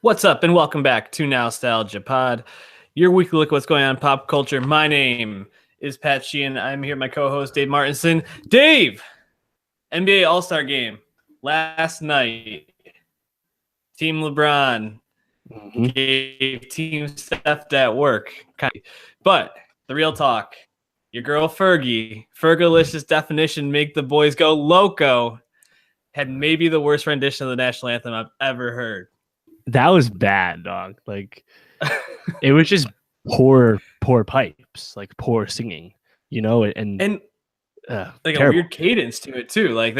What's up, and welcome back to Nowstalgia Pod, your weekly look at what's going on in pop culture. My name is Pat Sheehan. I'm here with my co-host, Dave Martinson. Dave, NBA All-Star Game last night. Team LeBron gave Team Steph that work. But the real talk, your girl Fergalicious definition, make the boys go loco, had maybe the worst rendition of the national anthem I've ever heard. That was bad, dog. Like, it was just poor pipes, like poor singing, and like terrible. a weird cadence to it too. Like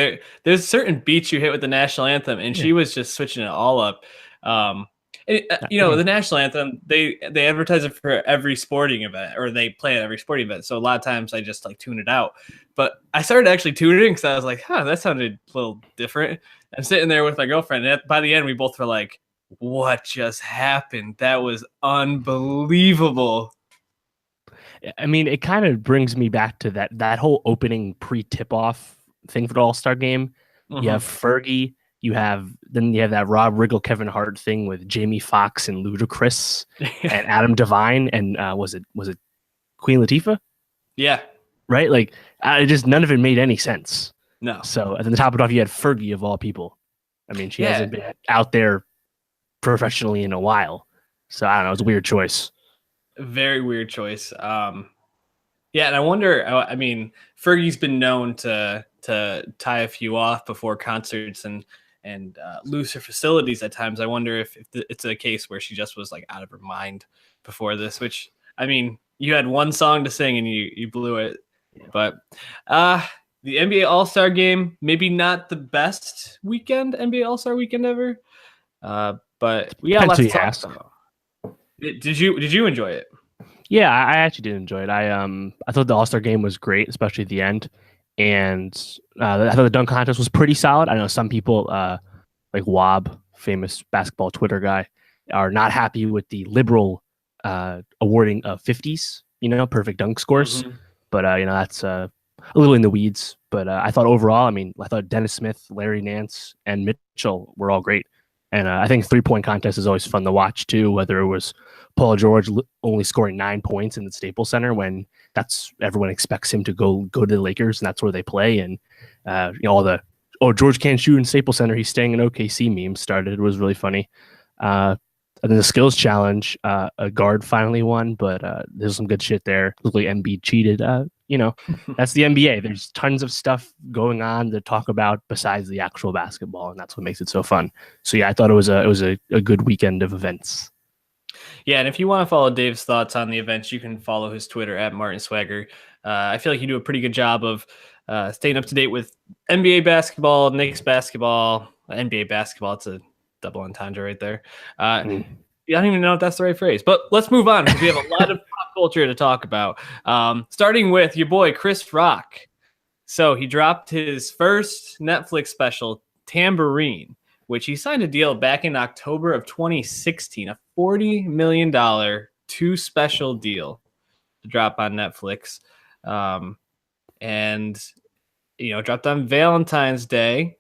there's certain beats you hit with the national anthem, and she was just switching it all up. The national anthem, they advertise it for every sporting event, or they play it every sporting event. So a lot of times I just like tune it out. But I started actually tuning because I was like, that sounded a little different. I'm sitting there with my girlfriend, and by the end we both were like, what just happened? That was unbelievable. I mean, it kind of brings me back to that whole opening pre-tip-off thing for the All-Star Game. Mm-hmm. You have Fergie, then you have that Rob Riggle, Kevin Hart thing with Jamie Foxx and Ludacris and Adam Devine, and was it Queen Latifah? Yeah. Right? Like, none of it made any sense. No. So at the top of it off, you had Fergie of all people. I mean, she hasn't been out there professionally in a while. So I don't know, it's a weird choice. Very weird choice. And I wonder, I mean, Fergie's been known to tie a few off before concerts and looser facilities at times. I wonder if it's a case where she just was like out of her mind before this, which, I mean, you had one song to sing and you blew it. But the NBA All-Star Game, maybe not the best NBA All-Star weekend ever. But we got lots to talk about. Did you enjoy it? Yeah, I actually did enjoy it. I thought the All-Star Game was great, especially at the end. And I thought the dunk contest was pretty solid. I know some people, like Wob, famous basketball Twitter guy, are not happy with the liberal awarding of 50s, perfect dunk scores. Mm-hmm. But, that's a little in the weeds. But I thought overall, I thought Dennis Smith, Larry Nance, and Mitchell were all great. And I think 3-point contest is always fun to watch, too, whether it was Paul George only scoring 9 points in the Staples Center when everyone expects him to go to the Lakers, and that's where they play. And, all the, George can't shoot in Staples Center, he's staying in OKC memes started. It was really funny. And then the skills challenge, a guard finally won, but there's some good shit there. Looked like Embiid cheated. That's the NBA. There's tons of stuff going on to talk about besides the actual basketball, and that's what makes it so fun. So yeah, I thought it was a good weekend of events. Yeah, and if you want to follow Dave's thoughts on the events, you can follow his Twitter at Martin Swagger. I feel like you do a pretty good job of staying up to date with NBA basketball, Knicks basketball, NBA basketball. It's a double entendre right there. I don't even know if that's the right phrase, but let's move on because we have a lot of pop culture to talk about. Starting with your boy, Chris Rock. So he dropped his first Netflix special, Tambourine, which he signed a deal back in October of 2016, a $40 million 2-special deal to drop on Netflix. And dropped on Valentine's Day.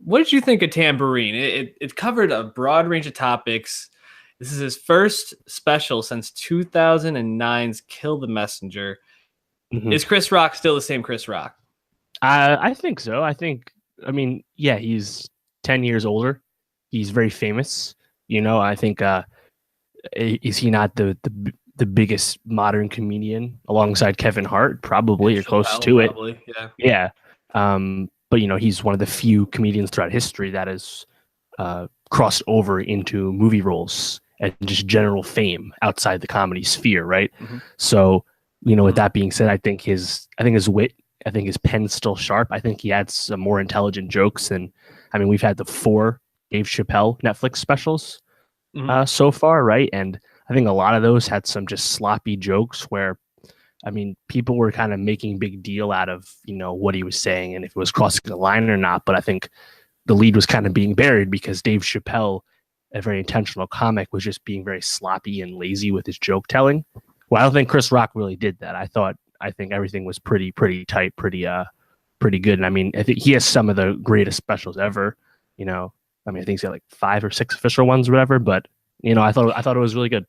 What did you think of Tambourine? It covered a broad range of topics. This is his first special since 2009's Kill the Messenger. Mm-hmm. Is Chris Rock still the same Chris Rock? I think so. He's 10 years older. He's very famous. I think, is he not the biggest modern comedian alongside Kevin Hart? Probably, or close to it. Yeah. But, he's one of the few comedians throughout history that has crossed over into movie roles and just general fame outside the comedy sphere, right? Mm-hmm. So, with that being said, I think his wit, I think his pen's still sharp. I think he had some more intelligent jokes than, we've had the 4 Dave Chappelle Netflix specials so far, right? And I think a lot of those had some just sloppy jokes where, people were kind of making big deal out of, what he was saying and if it was crossing the line or not. But I think the lead was kind of being buried because Dave Chappelle, a very intentional comic, was just being very sloppy and lazy with his joke telling. Well, I don't think Chris Rock really did that. I think everything was pretty tight, pretty good. And I think he has some of the greatest specials ever. I mean, I think he's got like 5 or 6 official ones or whatever. But I thought it was really good.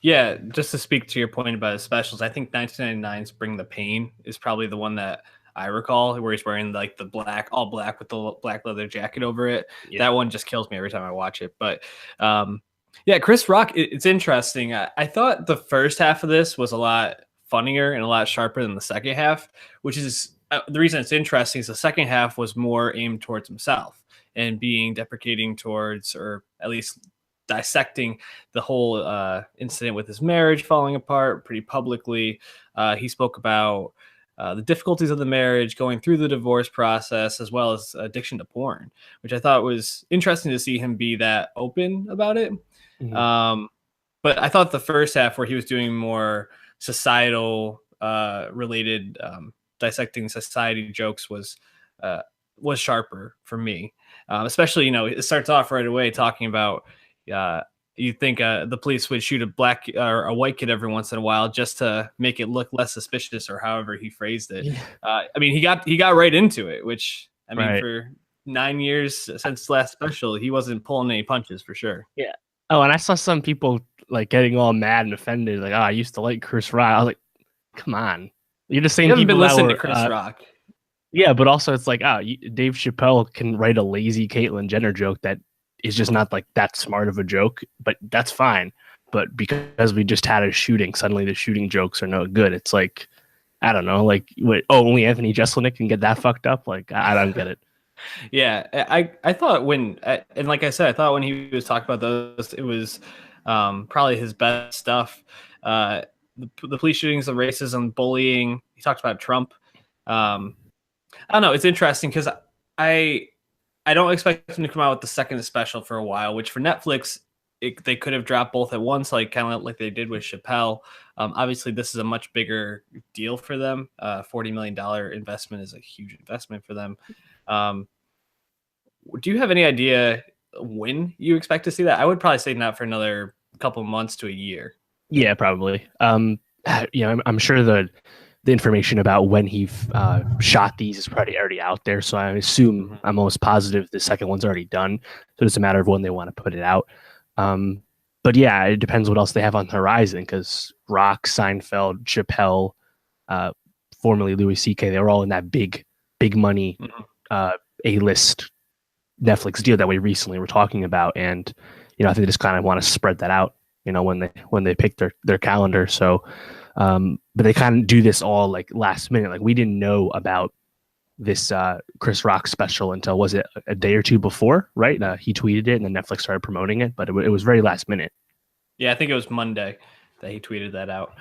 Yeah, just to speak to your point about his specials, I think 1999's Bring the Pain is probably the one that I recall, where he's wearing like the black, all black with the black leather jacket over it. Yeah. That one just kills me every time I watch it. But yeah, Chris Rock, it's interesting. I thought the first half of this was a lot funnier and a lot sharper than the second half, which is the reason it's interesting is the second half was more aimed towards himself and being deprecating towards, or at least dissecting the whole incident with his marriage falling apart pretty publicly. He spoke about the difficulties of the marriage, going through the divorce process, as well as addiction to porn, which I thought was interesting to see him be that open about it. Mhm. But I thought the first half, where he was doing more societal related, dissecting society jokes, was sharper for me. Especially, it starts off right away talking about you think the police would shoot a black or a white kid every once in a while just to make it look less suspicious, or however he phrased it. Yeah. I mean, he got right into it, which, I mean, Right. for 9 years since the last special, he wasn't pulling any punches for sure. Yeah. Oh, and I saw some people like getting all mad and offended, like, "Oh, I used to like Chris Rock." I was like, "Come on, you're the You same haven't been people that listening to were." Chris Rock. Yeah, but also it's like, Dave Chappelle can write a lazy Caitlyn Jenner joke that is just not like that smart of a joke, but that's fine. But because we just had a shooting, suddenly the shooting jokes are no good. It's like, I don't know, like, only Anthony Jeselnik can get that fucked up. Like, I don't get it. Yeah, I thought and like I said, I thought when he was talking about those, it was probably his best stuff. The police shootings, the racism, bullying. He talked about Trump. Um, I don't know. It's interesting because I I don't expect him to come out with the second special for a while, which for Netflix, they could have dropped both at once, like kind of like they did with Chappelle. Obviously, this is a much bigger deal for them. $40 million investment is a huge investment for them. Um, do you have any idea when you expect to see that? I would probably say not for another couple months to a year. Yeah, probably. I'm sure the information about when he shot these is probably already out there. So I assume, I'm almost positive the second one's already done. So it's a matter of when they want to put it out. But yeah, it depends what else they have on the horizon, because Rock, Seinfeld, Chappelle, formerly Louis C.K., they were all in that big money A-list Netflix deal that we recently were talking about. And, I think they just kind of want to spread that out, when they pick their calendar. So, but they kind of do this all like last minute. Like, we didn't know about this Chris Rock special until, was it a day or two before, right? He tweeted it and then Netflix started promoting it, but it was very last minute. Yeah, I think it was Monday that he tweeted that out.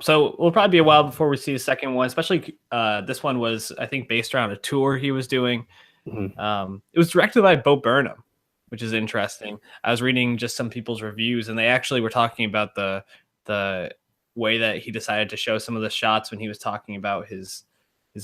So it'll probably be a while before we see a second one, especially this one was, I think, based around a tour he was doing. It was directed by Bo Burnham, which is interesting. I was reading just some people's reviews, and they actually were talking about the way that he decided to show some of the shots when he was talking about his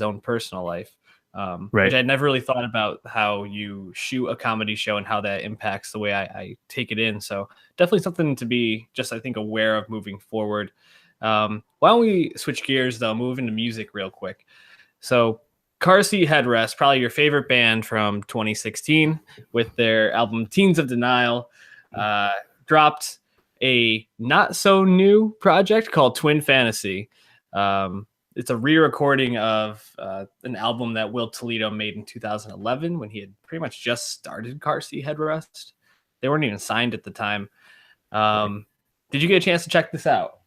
own personal life. Right. Which I'd never really thought about, how you shoot a comedy show and how that impacts the way I take it in. So definitely something to be just, I think, aware of moving forward. Why don't we switch gears though, move into music real quick. So Car Seat Headrest, probably your favorite band from 2016, with their album Teens of Denial, dropped a not so new project called Twin Fantasy. It's a re-recording of an album that Will Toledo made in 2011, when he had pretty much just started Car Seat Headrest. They weren't even signed at the time. Did you get a chance to check this out?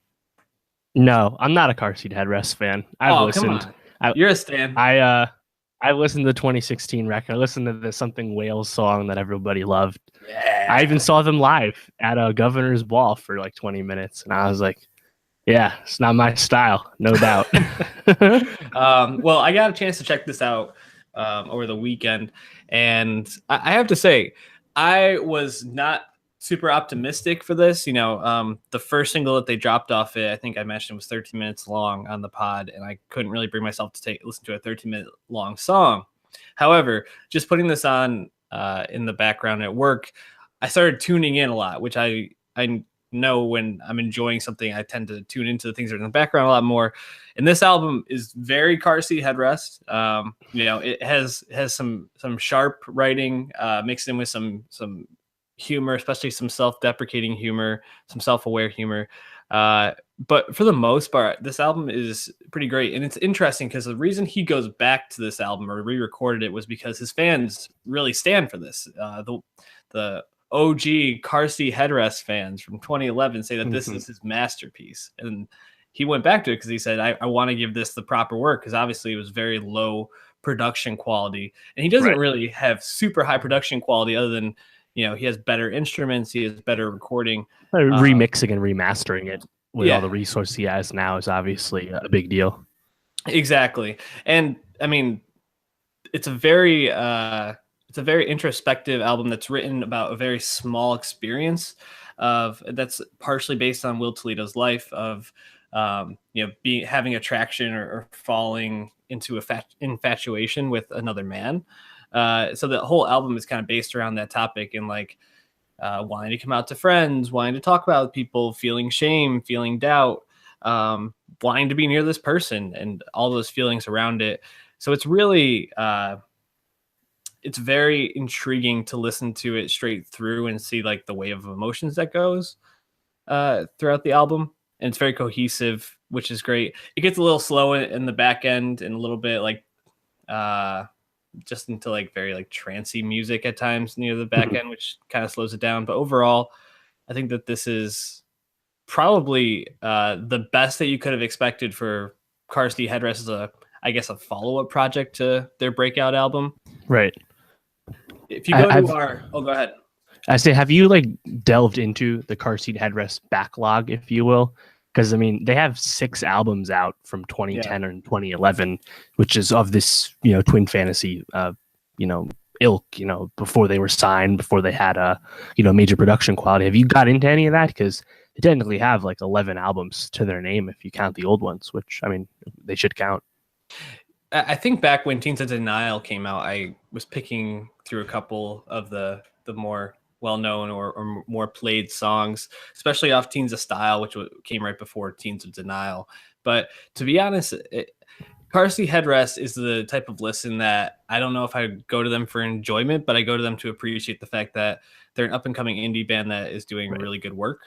No, I'm not a Car Seat Headrest fan. I've listened. Come on. You're a stan. I listened to the 2016 record. I listened to the Something Wales song that everybody loved. Yeah. I even saw them live at a Governor's Ball for like 20 minutes, and I was like, yeah, it's not my style, no doubt. Well, I got a chance to check this out over the weekend, and I have to say, I was not super optimistic for this. The first single that they dropped off it, I think I mentioned, was 13 minutes long on the pod, and I couldn't really bring myself to listen to a 13-minute long song. However, just putting this on in the background at work, I started tuning in a lot, which I know when I'm enjoying something, I tend to tune into the things that are in the background a lot more. And this album is very car seat headrest. It has some sharp writing mixed in with some humor, especially some self-deprecating humor, some self-aware humor. But for the most part, this album is pretty great. And it's interesting because the reason he goes back to this album or re-recorded it was because his fans really stand for this. The OG car seat headrest fans from 2011 say that this is his masterpiece. And he went back to it because he said, I want to give this the proper work, because obviously it was very low production quality. And he doesn't really have super high production quality other than, he has better instruments, he has better recording. Remixing and remastering it with all the resources he has now is obviously a big deal. Exactly. And I mean, it's a very introspective album that's written about a very small experience that's partially based on Will Toledo's life of having attraction or falling into infatuation with another man. So the whole album is kind of based around that topic, and like wanting to come out to friends, wanting to talk about people, feeling shame, feeling doubt, wanting to be near this person, and all those feelings around it. So it's really it's very intriguing to listen to it straight through and see like the wave of emotions that goes throughout the album. And it's very cohesive, which is great. It gets a little slow in the back end and a little bit like just into like very like trancey music at times near the back end, which kind of slows it down. But overall, I think that this is probably the best that you could have expected for Car Seat Headrest as a follow-up project to their breakout album. Right. If you go go ahead. I say, have you like delved into the Car Seat Headrest backlog, if you will? Because I mean, they have 6 albums out from 2010 and 2011, which is of this, Twin Fantasy, ilk, before they were signed, before they had a, major production quality. Have you got into any of that? Because they technically have like 11 albums to their name if you count the old ones, which I mean, they should count. I think back when Teens of Denial came out, I was picking through a couple of the more well-known or more played songs, especially off Teens of Style, which came right before Teens of Denial. But to be honest, Car Seat Headrest is the type of listen that I don't know if I go to them for enjoyment, but I go to them to appreciate the fact that they're an up-and-coming indie band that is doing really good work.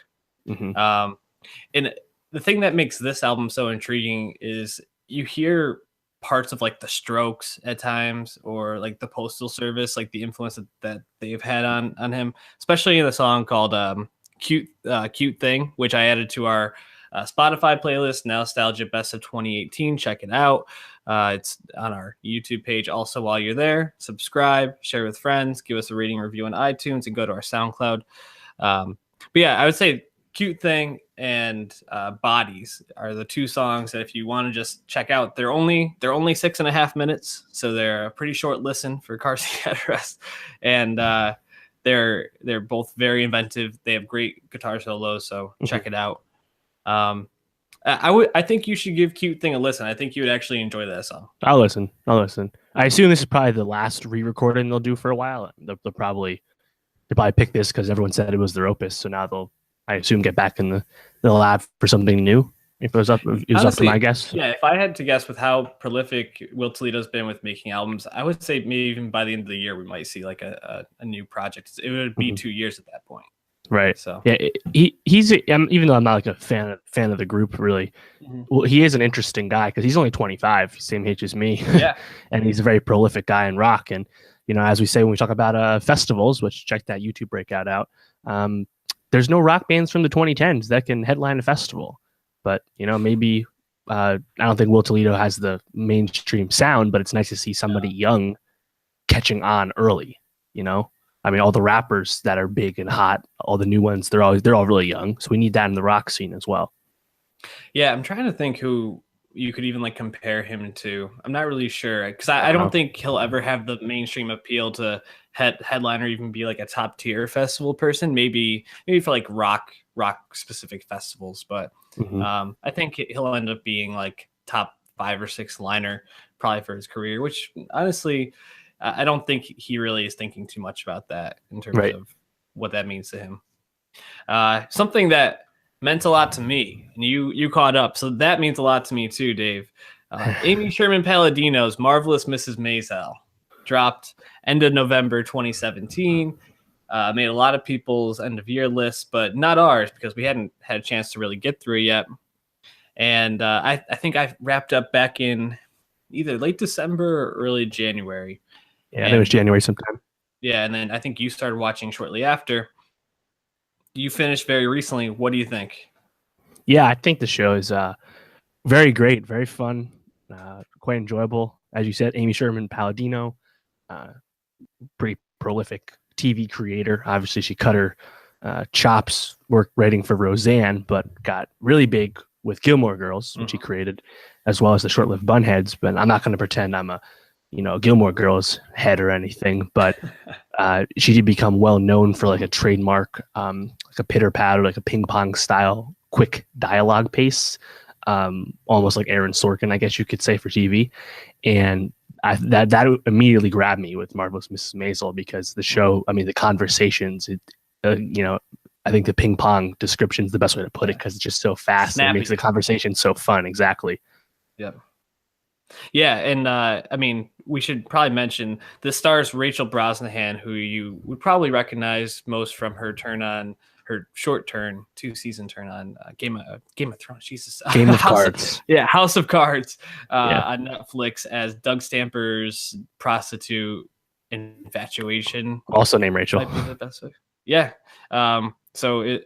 And the thing that makes this album so intriguing is you hear parts of like the Strokes at times, or like the Postal Service, like the influence that they've had on him, especially in the song called Cute Thing, which I added to our Spotify playlist, Nowstalgia Best of 2018. Check it out. It's on our YouTube page. Also, while you're there, subscribe, share with friends, give us a rating review on iTunes, and go to our SoundCloud. But yeah, I would say Cute Thing and Bodies are the 2 songs that if you want to just check out, they're only 6.5 minutes, so they're a pretty short listen for Car Seat Headrest, and they're both very inventive. They have great guitar solos, so check it out. I think you should give Cute Thing a listen. I think you would actually enjoy that song. I'll listen. I assume this is probably the last re-recording they'll do for a while. They'll probably pick this because everyone said it was their opus, so now they'll, I assume, get back in the lab for something new. If it was up to my guess. Yeah, if I had to guess with how prolific Will Toledo's been with making albums, I would say maybe even by the end of the year we might see like a new project. It would be 2 years at that point. Right. So yeah, he's even though I'm not like a fan of the group really, well, he is an interesting guy because he's only 25, same age as me. Yeah, and he's a very prolific guy in rock. And as we say when we talk about festivals, which check that YouTube breakout out. There's no rock bands from the 2010s that can headline a festival. But, maybe I don't think Will Toledo has the mainstream sound, but it's nice to see somebody young catching on early, I mean, all the rappers that are big and hot, all the new ones, they're all really young. So we need that in the rock scene as well. Yeah, I'm trying to think who you could even like compare him to. I'm not really sure because I don't think he'll ever have the mainstream appeal to headline or even be like a top tier festival person. Maybe for like rock specific festivals, but I think he'll end up being like top 5 or 6 liner probably for his career, which honestly I don't think he really is thinking too much about that in terms of what that means to him. Something that meant a lot to me, and you caught up, so that means a lot to me too, Dave. Amy Sherman Palladino's Marvelous Mrs. Maisel dropped end of November 2017. Made a lot of people's end of year lists, but not ours because we hadn't had a chance to really get through it yet. And I think I wrapped up back in either late December or early January. Yeah, I think it was January sometime. Yeah, and then I think you started watching shortly after. You finished very recently. What do you think? Yeah, I think the show is very great, very fun, quite enjoyable. As you said, Amy Sherman Palladino, pretty prolific TV creator. Obviously, she cut her chops work writing for Roseanne, but got really big with Gilmore Girls, which she created, as well as the short-lived Bunheads. But I'm not going to pretend I'm a Gilmore Girls head or anything, but she did become well known for like a trademark, like a pitter patter, like a ping pong style, quick dialogue pace, almost like Aaron Sorkin, I guess you could say, for TV. And that immediately grabbed me with Marvelous Mrs. Maisel because the show, I mean, the conversations, I think the ping pong description is the best way to put it because it's just so fast and it makes the conversation so fun. Exactly. Yep. Yeah, and I mean, we should probably mention this stars Rachel Brosnahan, who you would probably recognize most from her short turn, 2-season turn on Game of Thrones. Jesus, Game of Cards. House of Cards on Netflix as Doug Stamper's prostitute infatuation. Also named Rachel. Might be the best way. Yeah. So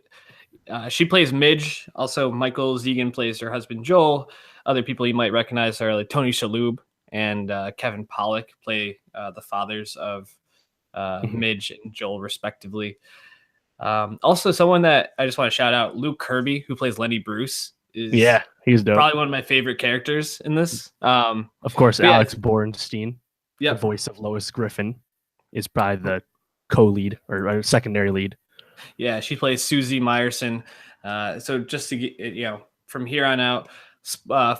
she plays Midge. Also, Michael Zegan plays her husband Joel. Other people you might recognize are like Tony Shalhoub and Kevin Pollak play the fathers of Midge and Joel, respectively. Also, someone that I just want to shout out, Luke Kirby, who plays Lenny Bruce. He's dope. Probably one of my favorite characters in this. Of course, Alex Bornstein, the voice of Lois Griffin, is probably the co-lead or secondary lead. Yeah, she plays Susie Meyerson. So just to get, from here on out,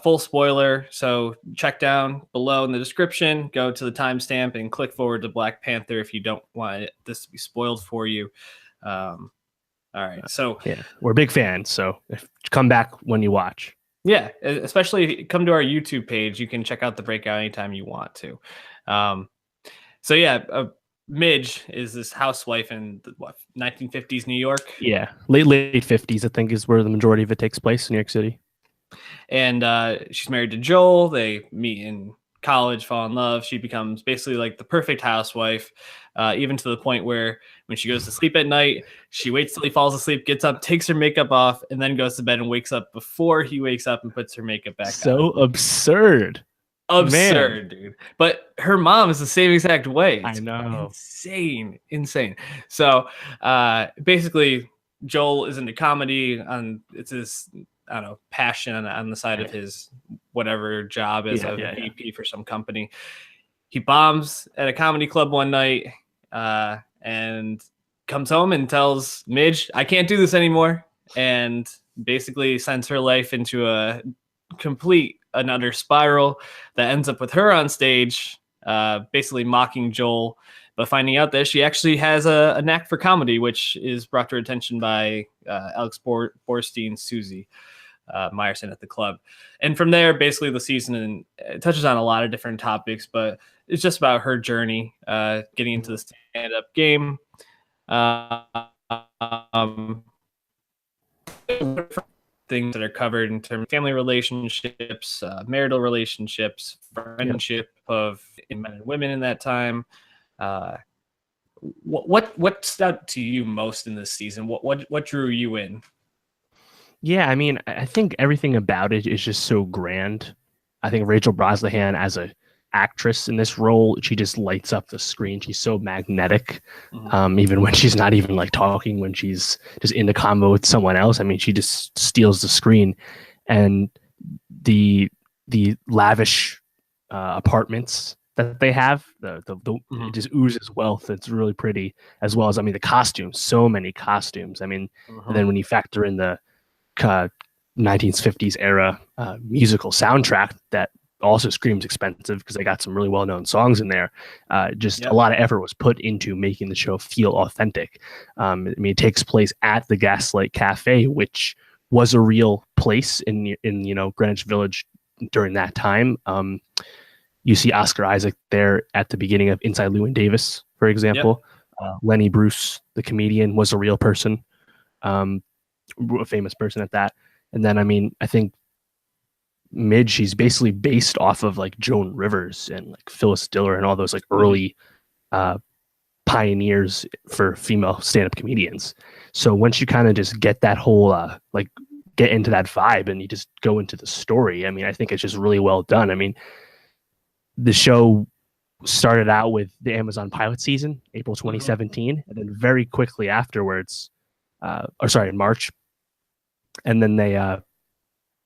full spoiler. So check down below in the description, go to the timestamp and click forward to Black Panther if you don't want this to be spoiled for you. All right. So we're big fans. So come back when you watch. Yeah, especially if you come to our YouTube page, you can check out the breakout anytime you want to. Midge is this housewife in 1950s New York. Yeah, late 50s, I think, is where the majority of it takes place in New York City. And she's married to Joel. They meet in college, fall in love. She becomes basically like the perfect housewife, even to the point where when she goes to sleep at night, she waits till he falls asleep, gets up, takes her makeup off, and then goes to bed and wakes up before he wakes up and puts her makeup back on. So absurd. Man. Dude. But her mom is the same exact way. I know. Insane. So basically, Joel is into comedy. It's his, I don't know, passion on the side of his whatever job as a VP for some company. He bombs at a comedy club one night and comes home and tells Midge, I can't do this anymore. And basically sends her life into a complete another spiral that ends up with her on stage basically mocking Joel, but finding out that she actually has a knack for comedy, which is brought to her attention by Alex Borstein's Susie Meyerson at the club. And from there, basically the season touches on a lot of different topics, but it's just about her journey getting into the stand-up game. Things that are covered in terms of family relationships, marital relationships, friendship of men and women in that time. What stood out to you most in this season? What drew you in? Yeah, I mean, I think everything about it is just so grand. I think Rachel Brosnahan as a actress in this role, she just lights up the screen. She's so magnetic, even when she's not even like talking, when she's just in the combo with someone else. I mean, she just steals the screen. And the lavish apartments that they have, it just oozes wealth. It's really pretty, as well as, I mean, the costumes, so many costumes. I mean, and then when you factor in the 1950s era musical soundtrack that also screams expensive because they got some really well-known songs in there. Just a lot of effort was put into making the show feel authentic. I mean, it takes place at the Gaslight Cafe, which was a real place in Greenwich Village during that time. You see Oscar Isaac there at the beginning of Inside Llewyn Davis, for example. Lenny Bruce, the comedian, was a real person, a famous person at that. And then, I mean, I think Midge, she's basically based off of like Joan Rivers and like Phyllis Diller and all those like early pioneers for female stand-up comedians. So once you kind of just get that whole like get into that vibe and you just go into the story, I mean, I think it's just really well done. I mean, the show started out with the Amazon pilot season, April 2017, and then very quickly afterwards, in March, and then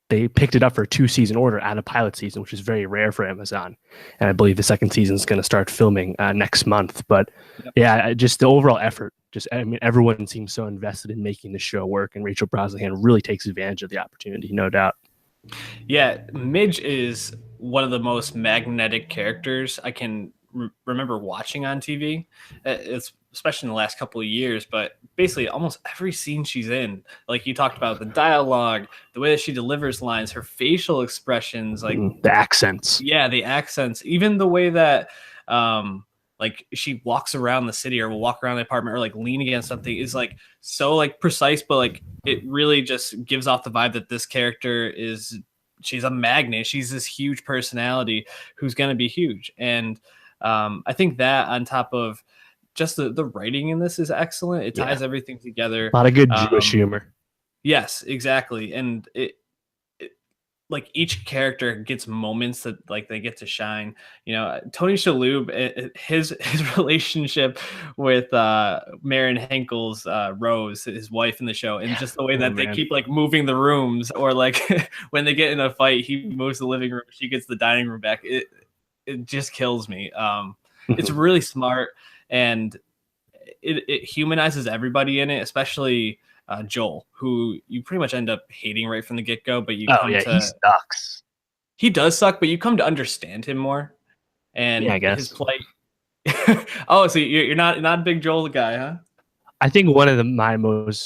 they picked it up for a 2-season order at a pilot season, which is very rare for Amazon. And I believe the second season is going to start filming next month. But yeah, just the overall effort. I mean, everyone seems so invested in making the show work, and Rachel Brosnahan really takes advantage of the opportunity, no doubt. Yeah, Midge is one of the most magnetic characters I can remember watching on TV. It's especially in the last couple of years, but basically almost every scene she's in, like you talked about, the dialogue, the way that she delivers lines, her facial expressions, like the accents. Yeah, the accents, even the way that like she walks around the city or will walk around the apartment or like lean against something is like so like precise, but like it really just gives off the vibe that this character she's a magnet. She's this huge personality who's going to be huge. And I think that on top of just the writing in this is excellent. It ties everything together. A lot of good Jewish humor. Yes, exactly. And it like each character gets moments that like they get to shine. You know, Tony Shalhoub, his relationship with Marion Henkel's Rose, his wife in the show, and just the way that they keep like moving the rooms, or like when they get in a fight, he moves the living room, she gets the dining room back. It just kills me. It's really smart, and it humanizes everybody in it, especially Joel, who you pretty much end up hating right from the get-go, but you he sucks. He does suck, but you come to understand him more. And I guess his plight. So you're not a big Joel guy, huh? I think one of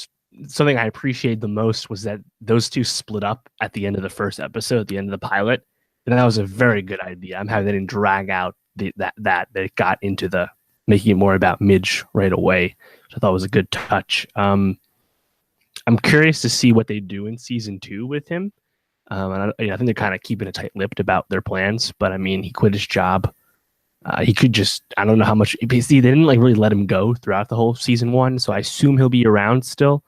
something I appreciated the most was that those two split up at the end of the first episode, at the end of the pilot. And that was a very good idea. I'm having them drag out that it got into the making it more about Midge right away, which I thought was a good touch. I'm curious to see what they do in season 2 with him. And I think they're kind of keeping it tight-lipped about their plans. But I mean, he quit his job. He could just, I don't know how much. They didn't like really let him go throughout the whole season 1, so I assume he'll be around still.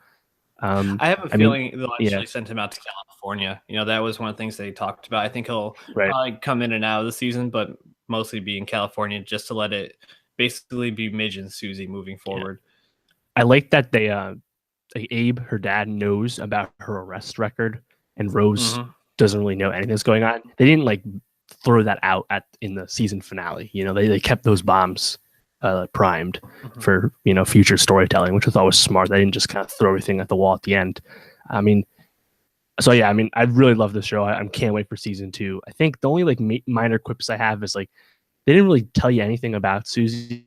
I have a feeling they'll actually send him out to California. You know, that was one of the things they talked about. I think he'll probably come in and out of the season, but mostly be in California just to let it basically be Midge and Susie moving forward. I like that they. Like Abe, her dad, knows about her arrest record, and Rose doesn't really know anything that's going on. They didn't like throw that out in the season finale. You know, they kept those bombs primed for future storytelling, which I thought was smart. They didn't just kind of throw everything at the wall at the end. I mean, I really love the show. I can't wait for season 2. I think the only like minor quips I have is like they didn't really tell you anything about Susie.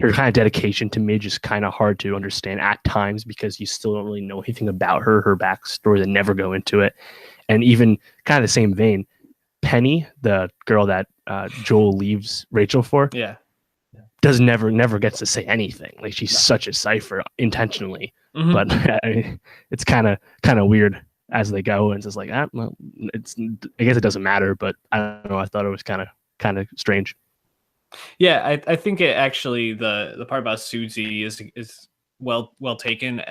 Her kind of dedication to Midge is kind of hard to understand at times because you still don't really know anything about her backstory. They never go into it. And even kind of the same vein, Penny, the girl that Joel leaves Rachel for, never gets to say anything. Like she's such a cipher intentionally, but it's kind of weird as they go, and it's just like, I guess it doesn't matter. But I don't know. I thought it was kind of strange. Yeah, I think it actually the part about Susie is well taken.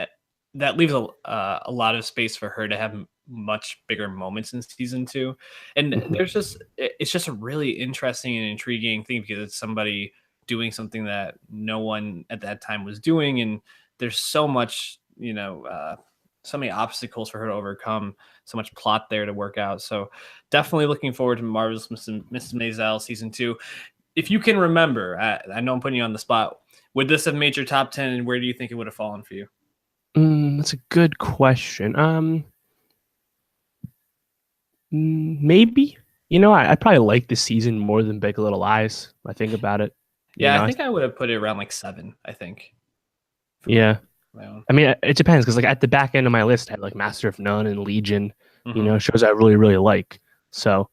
That leaves a lot of space for her to have much bigger moments in season 2, and it's just a really interesting and intriguing thing because it's somebody doing something that no one at that time was doing, and there's so much so many obstacles for her to overcome, so much plot there to work out. So definitely looking forward to Marvelous Mrs. Maisel season 2. If you can remember, I know I'm putting you on the spot. Would this have made your top 10, and where do you think it would have fallen for you? That's a good question. Maybe. I probably like this season more than Big Little Lies. If I think about it. Yeah, I think I would have put it around like 7. I think. Yeah. My own. I mean, it depends because like at the back end of my list, I had like Master of None and Legion. Mm-hmm. Shows I really really like. So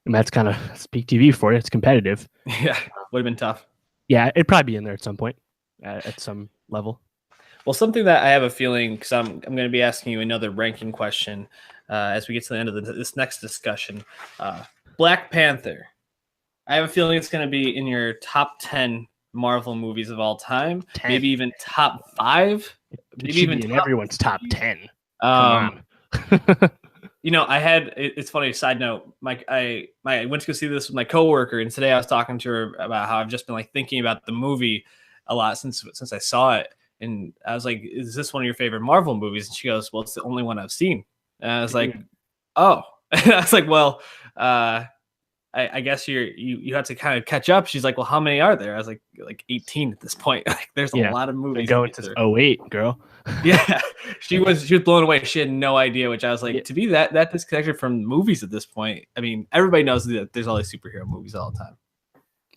that's kind of peak TV for you. It's competitive. Yeah, would have been tough. Yeah, it'd probably be in there at some point, at some level. Well, something that I have a feeling, because I'm going to be asking you another ranking question as we get to the end of this next discussion. Black Panther. I have a feeling it's going to be in your top 10 Marvel movies of all time. 10. Maybe even top 5. Maybe even in everyone's top 10. Come on. It's funny, side note, I went to go see this with my coworker, and today I was talking to her about how I've just been like thinking about the movie a lot since I saw it. And I was like, is this one of your favorite Marvel movies? And she goes, well, it's the only one I've seen. And I was like, oh. And I was like, well, I guess you have to kind of catch up. She's like, well, how many are there? I was like 18 at this point. Like, there's a lot of movies. Going to 08, girl. Yeah, she was blown away. She had no idea, which I was like, to be that disconnected from movies at this point. I mean, everybody knows that there's all these superhero movies all the time.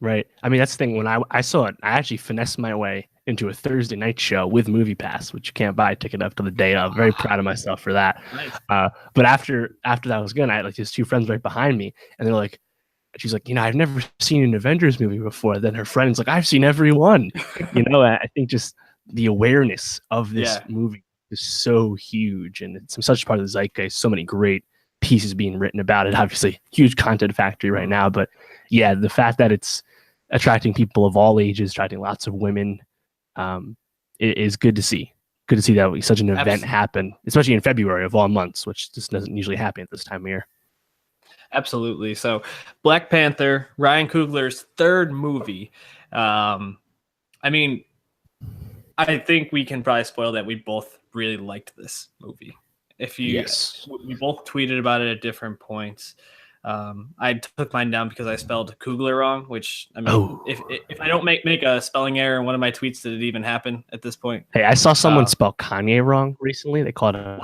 Right. I mean, that's the thing. When I saw it, I actually finessed my way into a Thursday night show with Movie Pass, which you can't buy a ticket up to the day of. Very proud of myself for that. Nice. But after that was good, I had like these 2 friends right behind me, and they're like, she's like, I've never seen an Avengers movie before. Then her friend's like, I've seen every one. I think just the awareness of this movie is so huge, and it's such part of the zeitgeist. So many great pieces being written about it. Obviously, huge content factory right now. But yeah, the fact that it's attracting people of all ages, attracting lots of women, it is good to see. Good to see that such an event happen, especially in February of all months, which just doesn't usually happen at this time of year. Absolutely. So Black Panther, Ryan Coogler's 3rd movie. I mean, I think we can probably spoil that we both really liked this movie. We both tweeted about it at different points. I took mine down because I spelled Coogler wrong, which, I mean, if I don't make a spelling error in one of my tweets, did it even happen at this point? Hey, I saw someone spell Kanye wrong recently. They called it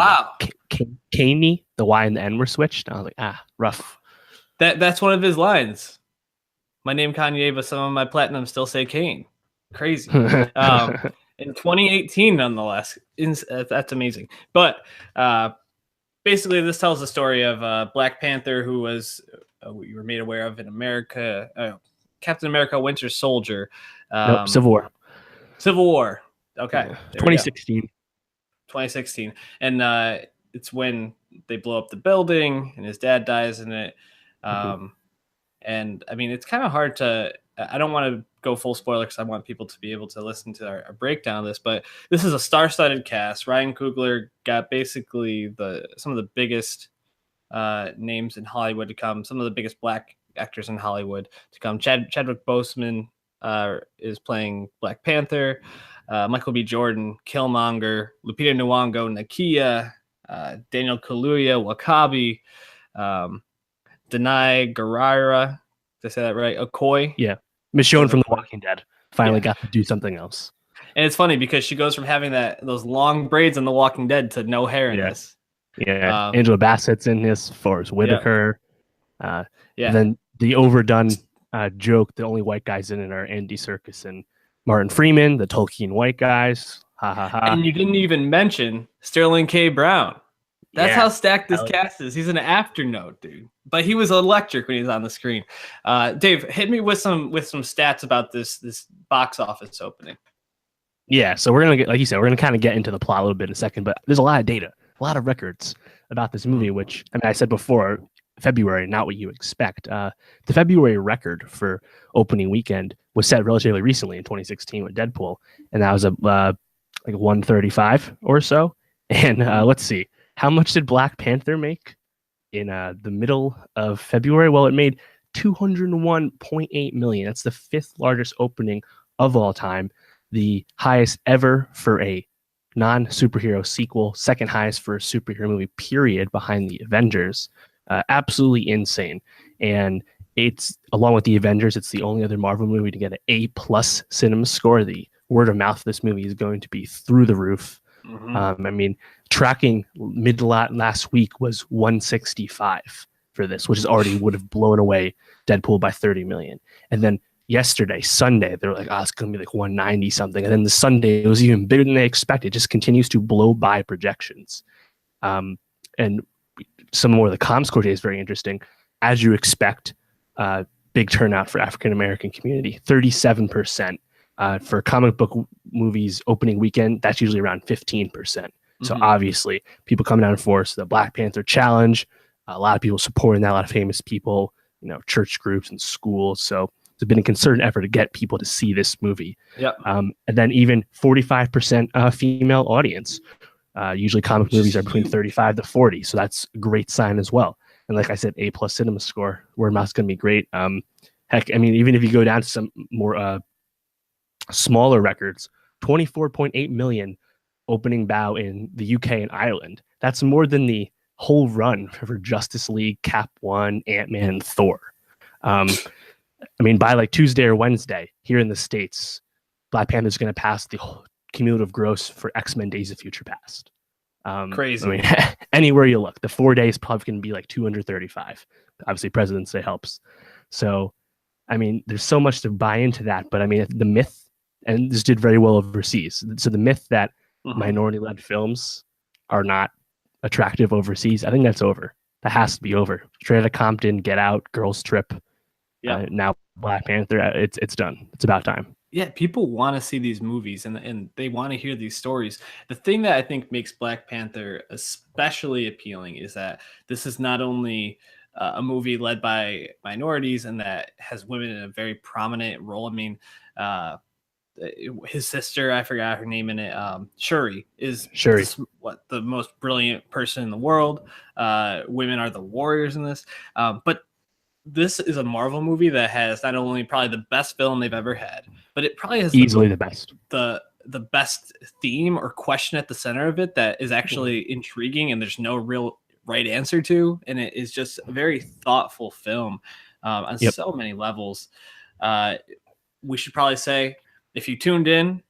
Kanye. The Y and the N were switched. I was like, rough. That's one of his lines. My name Kanye, but some of my platinum still say Kane. Crazy. In 2018, nonetheless. That's amazing. But basically, this tells the story of Black Panther, who was, we were made aware of in America, Captain America Winter Soldier. Civil War. Civil War. Okay. 2016. 2016. And it's when they blow up the building and his dad dies in it. And I mean, it's kind of hard to, I don't want to go full spoiler because I want people to be able to listen to our breakdown of this, but this is a star-studded cast. Ryan Coogler got basically some of the biggest names in Hollywood to come, some of the biggest Black actors in Hollywood to come. Chadwick Boseman is playing Black Panther. Michael B. Jordan, Killmonger, Lupita Nyong'o, Nakia, Daniel Kaluuya, Wakabi, Denai Guerrera. Did I say that right? Okoye. Yeah. Michonne from The Walking Dead finally got to do something else. And it's funny because she goes from having those long braids in The Walking Dead to no hair in this. Yeah. Angela Bassett's in this, Forrest Whitaker. Then the overdone joke, the only white guys in it are Andy Serkis and Martin Freeman, the Tolkien white guys. Ha ha ha. And you didn't even mention Sterling K. Brown. That's how stacked this cast is. He's an afternote, dude. But he was electric when he was on the screen. Dave, hit me with some stats about this box office opening. Yeah, so we're gonna get, like you said, we're gonna kind of get into the plot a little bit in a second, but there's a lot of data, a lot of records about this movie, which, I mean, I said before, February, not what you expect. The February record for opening weekend was set relatively recently in 2016 with Deadpool, and that was like 135 or so. And let's see. How much did Black Panther make in the middle of February? Well, it made $201.8 million. That's the 5th largest opening of all time, the highest ever for a non-superhero sequel, 2nd highest for a superhero movie, period, behind the Avengers. Absolutely insane. And it's, along with the Avengers, it's the only other Marvel movie to get an A+ cinema score. The word of mouth of this movie is going to be through the roof. I mean, tracking mid last week was 165. for this, which is already would have blown away Deadpool by 30 million. And then yesterday, Sunday, they were like, oh, it's going to be like 190 something. And then the Sunday, it was even bigger than they expected. It just continues to blow by projections. And some more of the comScore data is very interesting. As you expect, big turnout for African-American community, 37%. For comic book movies opening weekend, that's usually around 15%. So obviously, people coming out in force, the Black Panther challenge, a lot of people supporting that, a lot of famous people, church groups and schools. So it's been a concerted effort to get people to see this movie. Yep. And then even 45% female audience. Usually comic movies are between 35 to 40. So that's a great sign as well. And like I said, A+ cinema score, word of mouth's going to be great. Heck, I mean, even if you go down to some more smaller records, 24.8 million opening bow in the UK and Ireland. That's more than the whole run for Justice League, Cap 1, Ant-Man, and Thor. I mean, by like Tuesday or Wednesday here in the States, Black Panther is going to pass the cumulative gross for X-Men Days of Future Past. Crazy. I mean, anywhere you look, the 4 days probably going to be like 235. Obviously, President's Day helps. So, I mean, there's so much to buy into that. But I mean, the myth, and this did very well overseas. So the myth that minority-led films are not attractive overseas, I think that's over. That has to be over. Straight Outta Compton, Get Out, Girls Trip. Yeah. Now Black Panther. It's done. It's about time. Yeah, people want to see these movies and they want to hear these stories. The thing that I think makes Black Panther especially appealing is that this is not only a movie led by minorities and that has women in a very prominent role. I mean, his sister, I forgot her name in it, Shuri, is the most brilliant person in the world. Women are the warriors in this. But this is a Marvel movie that has not only probably the best villain they've ever had, but it probably has easily the best. The best theme or question at the center of it that is actually intriguing and there's no real right answer to. And it is just a very thoughtful film on so many levels. We should probably say, if you tuned in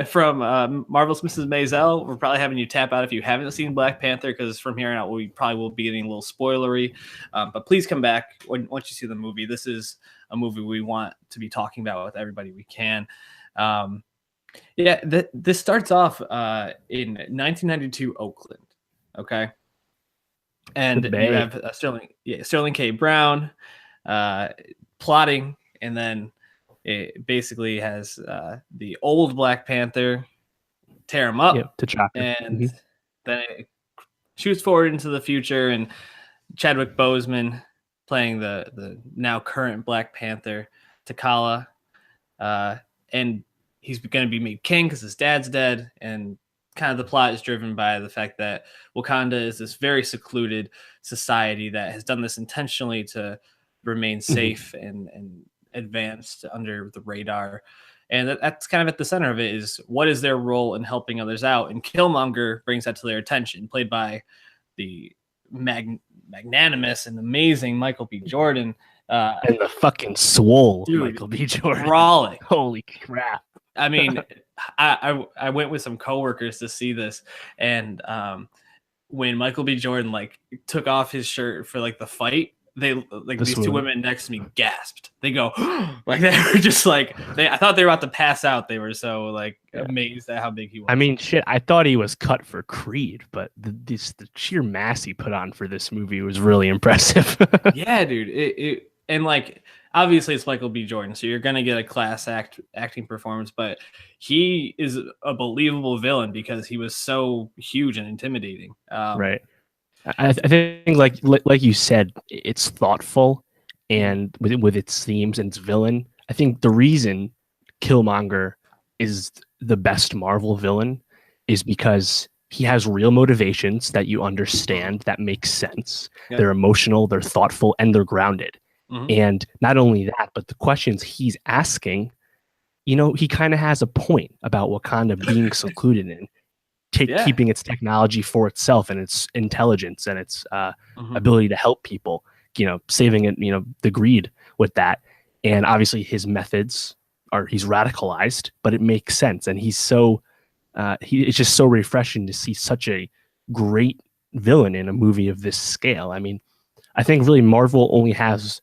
from Marvelous Mrs. Maisel, we're probably having you tap out if you haven't seen Black Panther, because from here on out, we probably will be getting a little spoilery. But please come back once you see the movie. This is a movie we want to be talking about with everybody we can. This starts off in 1992 Oakland, okay? And you have Sterling K. Brown plotting, and then it basically has the old Black Panther tear him up, and then it shoots forward into the future, and Chadwick Boseman playing the now current Black Panther, T'Challa, and he's going to be made king because his dad's dead, and kind of the plot is driven by the fact that Wakanda is this very secluded society that has done this intentionally to remain safe and advanced under the radar. And that's kind of at the center of it, is what is their role in helping others out. And Killmonger brings that to their attention, played by the magnanimous and amazing Michael B. Jordan. And the fucking swole Michael B. Jordan. Brawling. Holy crap. I mean, I went with some coworkers to see this, and when Michael B. Jordan took off his shirt for the fight, these two women next to me gasped. They go they were just I thought they were about to pass out. They were so amazed at how big he was. I mean, shit, I thought he was cut for Creed, but the sheer mass he put on for this movie was really impressive. Yeah, dude. And obviously it's Michael B. Jordan, so you're gonna get a class acting performance, but he is a believable villain because he was so huge and intimidating. Right. I think like you said, it's thoughtful, and with its themes and its villain. I think the reason Killmonger is the best Marvel villain is because he has real motivations that you understand, that make sense. Yep. They're emotional, they're thoughtful, and they're grounded. And not only that, but the questions he's asking, he kind of has a point about Wakanda being secluded in. Keeping its technology for itself and its intelligence and its ability to help people, saving it, the greed with that. And obviously his methods he's radicalized, but it makes sense. And he's so, it's just so refreshing to see such a great villain in a movie of this scale. I mean, I think really Marvel only has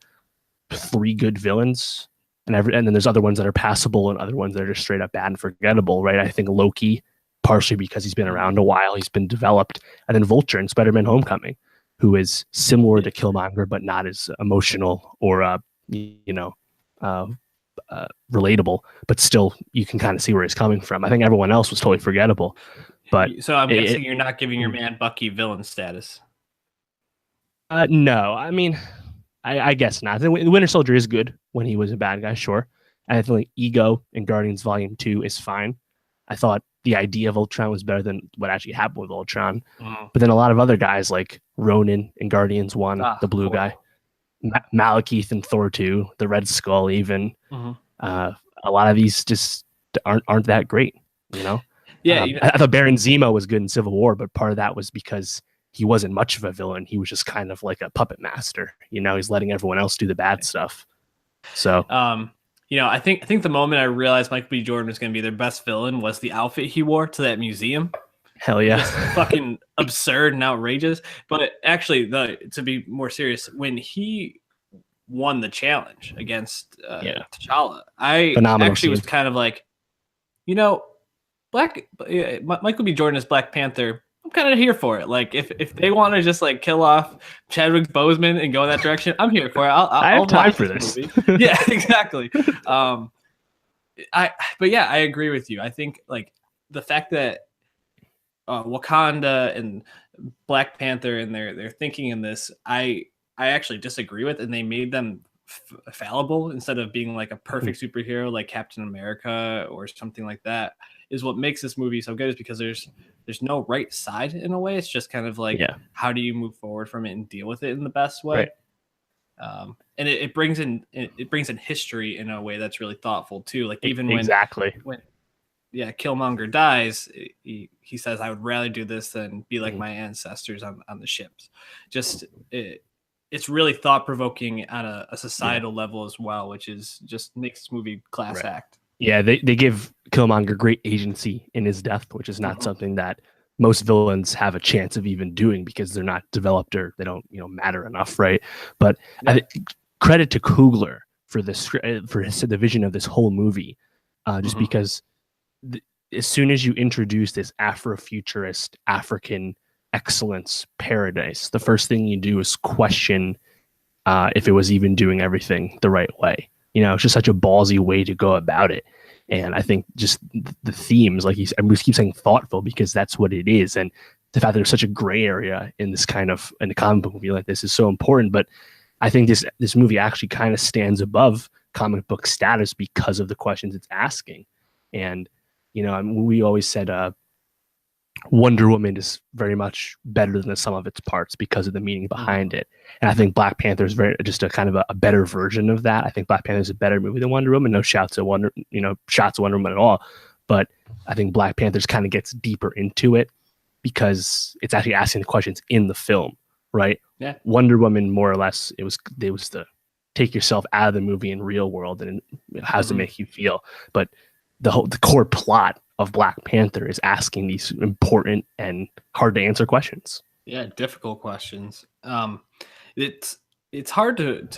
3 good villains, and then there's other ones that are passable and other ones that are just straight up bad and forgettable, right? I think Loki, partially because he's been around a while, he's been developed, and then Vulture in Spider-Man: Homecoming, who is similar to Killmonger but not as emotional or relatable, but still you can kind of see where he's coming from. I think everyone else was totally forgettable, but so I'm guessing you're not giving your man Bucky villain status. No, I mean, I guess not. The Winter Soldier is good when he was a bad guy, sure. And I feel like Ego in Guardians Volume 2 is fine. I thought the idea of Ultron was better than what actually happened with Ultron. But then a lot of other guys like Ronan in Guardians 1, the blue guy, Malekith in Thor 2, the Red Skull even. A lot of these just aren't that great, you know? Yeah, I thought Baron Zemo was good in Civil War, but part of that was because he wasn't much of a villain. He was just kind of like a puppet master. You know, he's letting everyone else do the bad stuff. So, I think the moment I realized Michael B. Jordan was going to be their best villain was the outfit he wore to that museum. Hell yeah. Just fucking absurd and outrageous. But actually, to be more serious, when he won the challenge against T'Challa, I actually was kind of like, Michael B. Jordan as Black Panther, I'm kind of here for it. Like, if they want to just like kill off Chadwick Boseman and go in that direction, I'm here for it. I have time for this. Yeah, exactly. But yeah, I agree with you. I think like the fact that Wakanda and Black Panther and their thinking in this, I actually disagree with, and they made them fallible instead of being like a perfect superhero like Captain America or something like that. Is what makes this movie so good, is because there's no right side in a way. It's just kind of like, how do you move forward from it and deal with it in the best way? Right. And it brings in history in a way that's really thoughtful too. Like even when Killmonger dies, he says, "I would rather do this than be like my ancestors on the ships." Just it's really thought provoking on a societal level as well, which is just makes this movie class act. Yeah, they give Killmonger great agency in his death, which is not something that most villains have a chance of even doing because they're not developed or they don't matter enough, right? But credit to Coogler for the vision of this whole movie, just because as soon as you introduce this Afrofuturist African excellence paradise, the first thing you do is question if it was even doing everything the right way. It's just such a ballsy way to go about it. And I think just the themes, like we keep saying thoughtful because that's what it is. And the fact that there's such a gray area in this kind of, in a comic book movie like this is so important. But I think this movie actually kind of stands above comic book status because of the questions it's asking. And, we always said Wonder Woman is very much better than the sum of its parts because of the meaning behind it. And I think Black Panther is just a kind of a better version of that. I think Black Panther is a better movie than Wonder Woman. No shots at Wonder Woman at all. But I think Black Panther's kind of gets deeper into it because it's actually asking the questions in the film, right? Yeah. Wonder Woman, more or less, it was the take yourself out of the movie in real world and how does it make you feel? But the core plot of Black Panther is asking these important and hard to answer questions. Yeah, difficult questions. It's hard to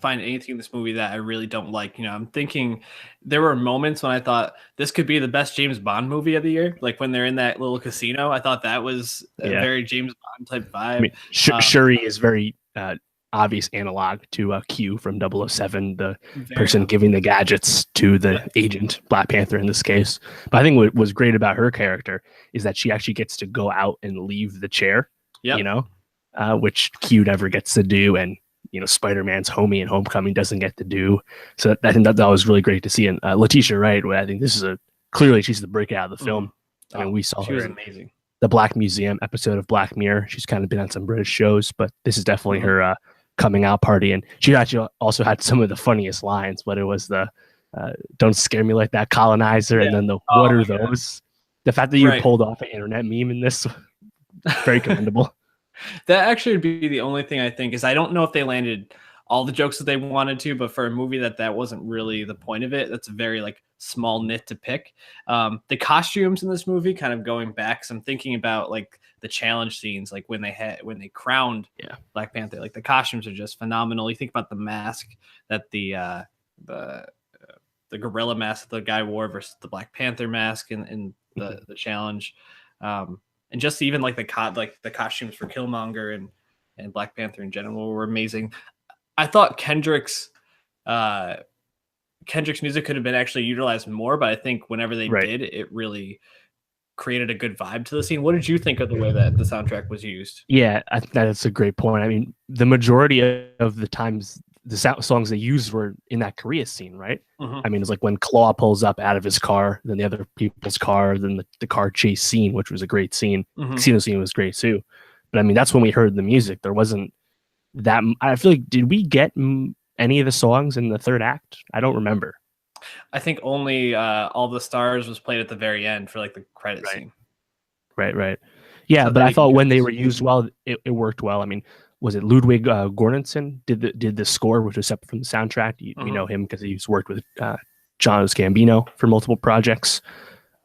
find anything in this movie that I really don't like. I'm thinking there were moments when I thought this could be the best James Bond movie of the year. Like when they're in that little casino, I thought that was a very James Bond type vibe. I mean, Shuri is very obvious analog to Q from 007, the person giving the gadgets to the agent, Black Panther in this case. But I think what was great about her character is that she actually gets to go out and leave the chair, which Q never gets to do. And, Spider-Man's homie in Homecoming doesn't get to do. So I think that was really great to see. And Letitia Wright, I think this is clearly she's the breakout of the film. I mean, we saw she her was amazing. The Black Museum episode of Black Mirror. She's kind of been on some British shows, but this is definitely her coming out party. And she actually also had some of the funniest lines, but it was the "Don't scare me like that, colonizer," and then the "What are those?" The fact that you pulled off an internet meme in this, very commendable. That actually would be the only thing I think is I don't know if they landed all the jokes that they wanted to, but for a movie that wasn't really the point of it. That's a very like small knit to pick. The costumes in this movie, kind of going back, so I'm thinking about like the challenge scenes, like when they crowned Black Panther. Like the costumes are just phenomenal. You think about the mask that the gorilla mask that the guy wore versus the Black Panther mask in the challenge, and just even like the costumes for Killmonger and Black Panther in general were amazing. I thought Kendrick's music could have been actually utilized more, but I think whenever they did, it really created a good vibe to the scene. What did you think of the way that the soundtrack was used? Yeah, I think that's a great point. I mean, the majority of the times the songs they used were in that Korea scene, right? Mm-hmm. I mean, it's like when Claw pulls up out of his car, then the other people's car, then the car chase scene, which was a great scene. Mm-hmm. Casino scene was great too. But I mean, that's when we heard the music. There wasn't that. I feel like, did we get any of the songs in the third act? I don't remember. I think only All the Stars was played at the very end for like the credit scene. Right. Yeah, so but I thought when they were used well, it worked well. I mean, was it Ludwig Göransson did the score, which was separate from the soundtrack? We know him because he's worked with John Gambino for multiple projects.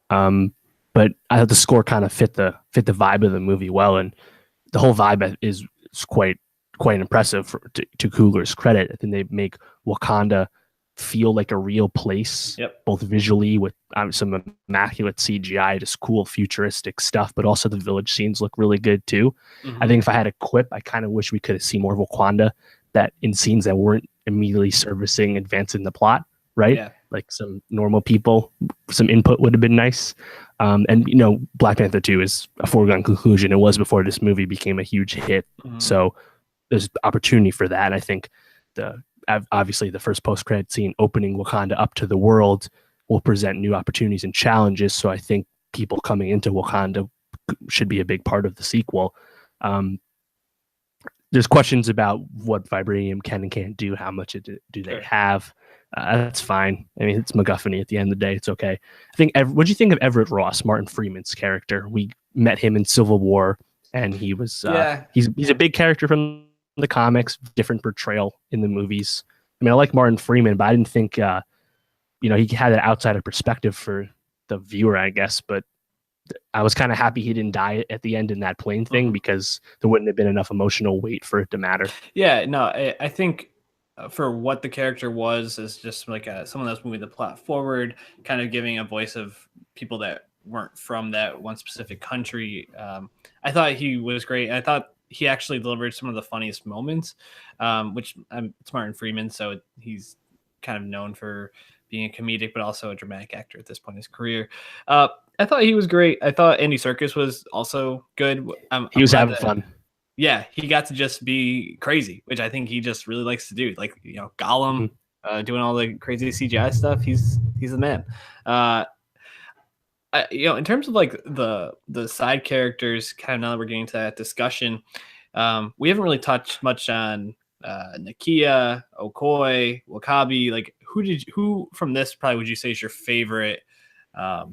But I thought the score kind of fit the vibe of the movie well, and the whole vibe is quite impressive to Coogler's credit. I think they make Wakanda feel like a real place, both visually with some immaculate CGI, just cool futuristic stuff, but also the village scenes look really good too. I think if I had a quip, I kind of wish we could have seen more of Wakanda that in scenes that weren't immediately servicing advancing the plot, right? Like some normal people, some input would have been nice. And Black Panther 2 is a foregone conclusion. It was before this movie became a huge hit. So there's opportunity for that. And I think obviously the first post-credit scene opening Wakanda up to the world will present new opportunities and challenges. So I think people coming into Wakanda should be a big part of the sequel. There's questions about what vibranium can and can't do. How much do they have? That's fine. I mean, it's MacGuffin at the end of the day. It's okay. I think. What do you think of Everett Ross, Martin Freeman's character? We met him in Civil War, and he was he's a big character from the comics, different portrayal in the movies. I mean, I like Martin Freeman, but I didn't think, he had an outsider perspective for the viewer, I guess. But I was kind of happy he didn't die at the end in that plane thing because there wouldn't have been enough emotional weight for it to matter. Yeah, no, I think for what the character was is just like someone that's moving the plot forward, kind of giving a voice of people that weren't from that one specific country. I thought he was great. I thought he actually delivered some of the funniest moments, which it's Martin Freeman, so he's kind of known for being a comedic, but also a dramatic actor at this point in his career. I thought he was great. I thought Andy Serkis was also good. He was having fun. Yeah, he got to just be crazy, which I think he just really likes to do. Like, Gollum doing all the crazy CGI stuff. He's the man. In terms of like the side characters, kind of now that we're getting to that discussion, we haven't really touched much on Nakia, Okoye, Wakabi. Like, who from this probably would you say is your favorite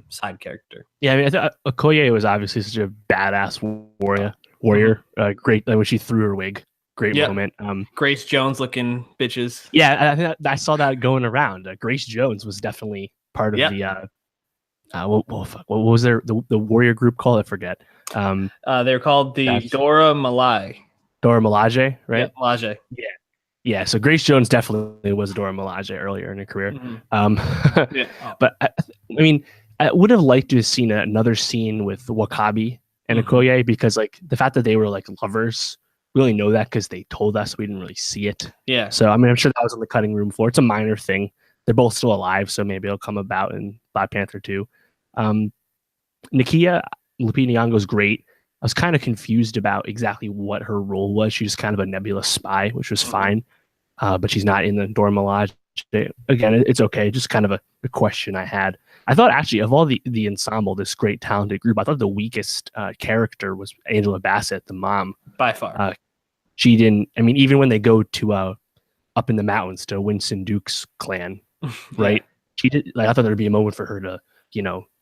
side character? Yeah, I mean, I thought Okoye was obviously such a badass warrior. Great when she threw her wig. Great moment. Grace Jones looking bitches. Yeah, I saw that going around. Grace Jones was definitely part of the. What was the warrior group called? I forget. They're called the Dora Milaje. Dora Milaje, right? Yeah, Milaje. Yeah. So Grace Jones definitely was Dora Milaje earlier in her career. But I mean, I would have liked to have seen another scene with Wakabi and Okoye because, like, the fact that they were like lovers, we only know that because they told us. We didn't really see it. Yeah. So I mean, I'm sure that was on the cutting room floor. It's a minor thing. They're both still alive, so maybe it'll come about in Black Panther 2. Nakia, Lupita Nyong'o's great. I was kind of confused about exactly what her role was. She's just kind of a nebulous spy, which was fine. But she's not in the Dora Milaje. Again, it's okay. Just kind of a question I had. I thought actually of all the ensemble, this great talented group, I thought the weakest character was Angela Bassett, the mom. By far. She didn't, I mean, even when they go to up in the mountains to Winston Duke's clan, right? She did. Like, I thought there'd be a moment for her to,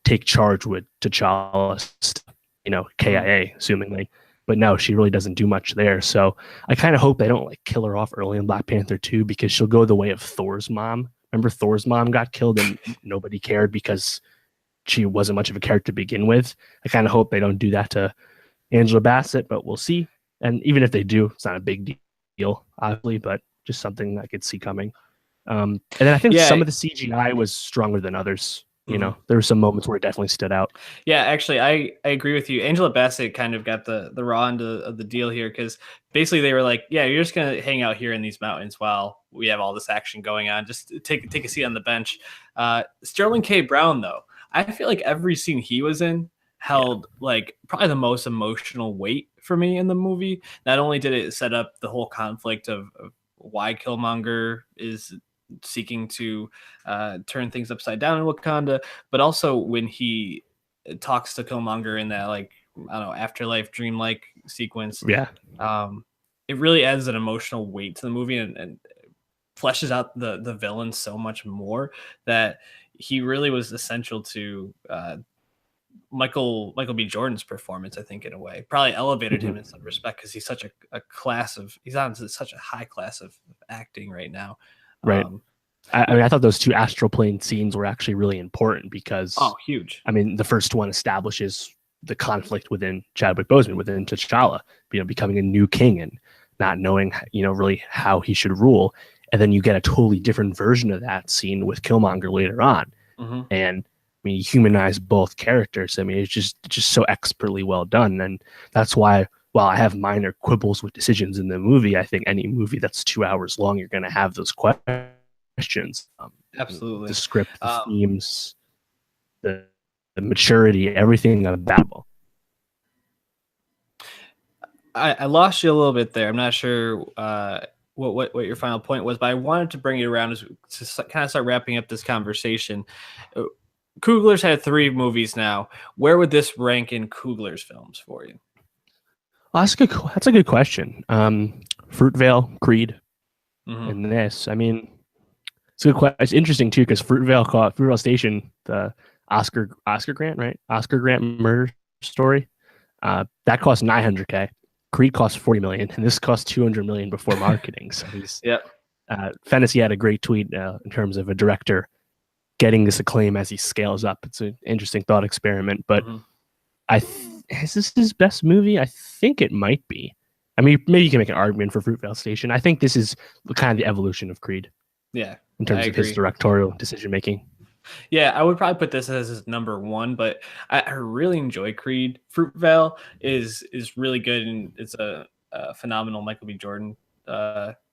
take charge with T'Challa, KIA, assumingly. But no, she really doesn't do much there. So I kind of hope they don't like kill her off early in Black Panther 2 because she'll go the way of Thor's mom, Remember Thor's mom got killed and nobody cared because she wasn't much of a character to begin with. I kind of hope they don't do that to Angela Bassett, but we'll see. And even if they do, it's not a big deal, obviously, but just something I could see coming. And then I think Yeah. some of the CGI was stronger than others. You Mhm. know, there were some moments where it definitely stood out. Yeah, actually, I agree with you. Angela Bassett kind of got the raw end of the deal here because basically they were like, yeah, you're just gonna hang out here in these mountains while we have all this action going on. Just take a seat on the bench. Sterling K. Brown, though, I feel like every scene he was in Yeah. held like probably the most emotional weight for me in the movie. Not only did it set up the whole conflict of why Killmonger is seeking to turn things upside down in Wakanda, but also when he talks to Killmonger in that like I don't know afterlife dreamlike sequence, Yeah. um, it really adds an emotional weight to the movie and fleshes out the villain so much more that he really was essential to Michael B. Jordan's performance. I think in a way probably elevated him in Mhm. some respect because he's such a class of he's on such a high class of acting right now. Right. Um, I mean, I thought those two astral plane scenes were actually really important because, oh, huge. I mean, the first one establishes the conflict within Chadwick Boseman, within T'Challa, becoming a new king and not knowing, really how he should rule. And then you get a totally different version of that scene with Killmonger later on. Hmm. And I mean, you humanize both characters. I mean, it's just so expertly well done. And that's why, while I have minor quibbles with decisions in the movie, I think any movie that's 2 hours long, you're going to have those questions. The Absolutely. script, the Um, themes, the, the maturity, everything about it. I lost you a little bit there. I'm not sure what your final point was, but I wanted to bring it around to kind of start wrapping up this conversation. Uh, Coogler's had 3 movies now. Where would this rank in Coogler's films for you? Well, that's a good question. Fruitvale, Creed, Hmm. and this. I mean, it's a good question. It's interesting too because Fruitvale Station, the Oscar Grant, right? Oscar Grant murder story. That cost 900K. Creed cost 40 million, and this cost 200 million before marketing. So he's Yep. Fennessy had a great tweet in terms of a director getting this acclaim as he scales up. It's an interesting thought experiment, but Hmm. is this his best movie? I think it might be. I mean, maybe you can make an argument for Fruitvale Station. I think this is kind of the evolution of Creed Yeah, in I terms of his agree. directorial decision making. Yeah, I would probably put this as his number one, but I really enjoy Creed. Fruitvale is really good, and it's a phenomenal Michael B. Jordan